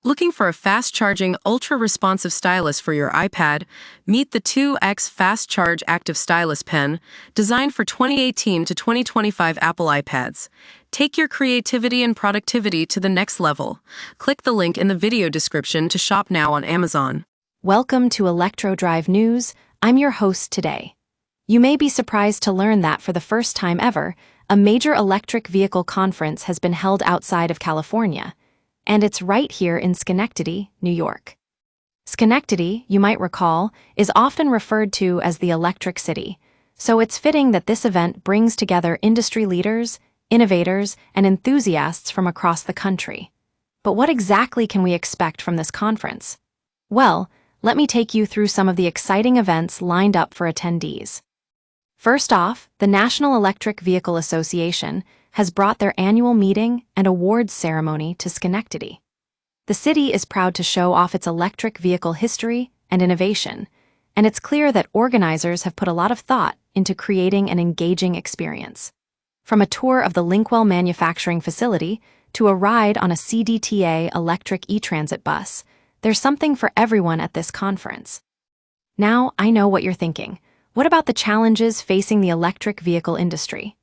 Looking for a fast-charging, ultra-responsive stylus for your iPad? Meet the 2X Fast Charge Active Stylus Pen, designed for 2018 to 2025 Apple iPads. Take your creativity and productivity to the next level. Click the link in the video description to shop now on Amazon. Welcome to ElectroDrive News. I'm your host today. You may be surprised to learn that for the first time ever, a major electric vehicle conference has been held outside of California. And it's right here in Schenectady, New York. Schenectady, you might recall, is often referred to as the Electric City, so it's fitting that this event brings together industry leaders, innovators, and enthusiasts from across the country. But what exactly can we expect from this conference? Well, let me take you through some of the exciting events lined up for attendees. First off, the National Electric Vehicle Association has brought their annual meeting and awards ceremony to Schenectady. The city is proud to show off its electric vehicle history and innovation, and it's clear that organizers have put a lot of thought into creating an engaging experience. From a tour of the Linkwell manufacturing facility to a ride on a CDTA electric e-transit bus, there's something for everyone at this conference. Now, I know what you're thinking. What about the challenges facing the electric vehicle industry?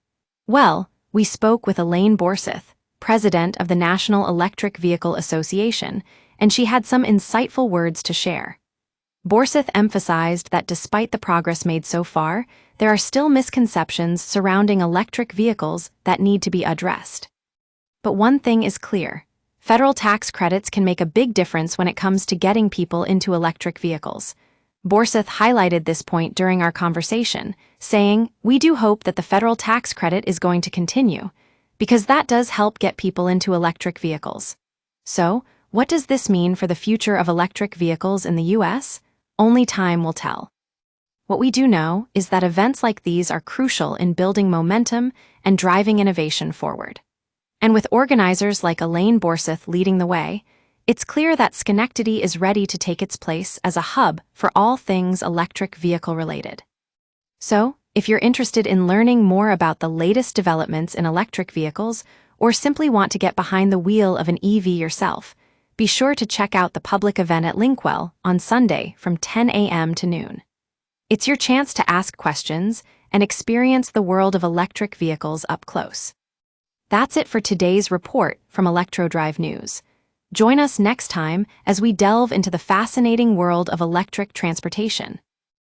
Well, we spoke with Elaine Borseth, president of the National Electric Vehicle Association, and she had some insightful words to share. Borseth emphasized that despite the progress made so far, there are still misconceptions surrounding electric vehicles that need to be addressed. But one thing is clear: federal tax credits can make a big difference when it comes to getting people into electric vehicles. Borseth highlighted this point during our conversation, saying, "We do hope that the federal tax credit is going to continue, because that does help get people into electric vehicles." So, what does this mean for the future of electric vehicles in the U.S.? Only time will tell. What we do know is that events like these are crucial in building momentum and driving innovation forward. And with organizers like Elaine Borseth leading the way, it's clear that Schenectady is ready to take its place as a hub for all things electric vehicle related. So, if you're interested in learning more about the latest developments in electric vehicles, or simply want to get behind the wheel of an EV yourself, be sure to check out the public event at Linkwell on Sunday from 10 a.m. to noon. It's your chance to ask questions and experience the world of electric vehicles up close. That's it for today's report from ElectroDrive News. Join us next time as we delve into the fascinating world of electric transportation.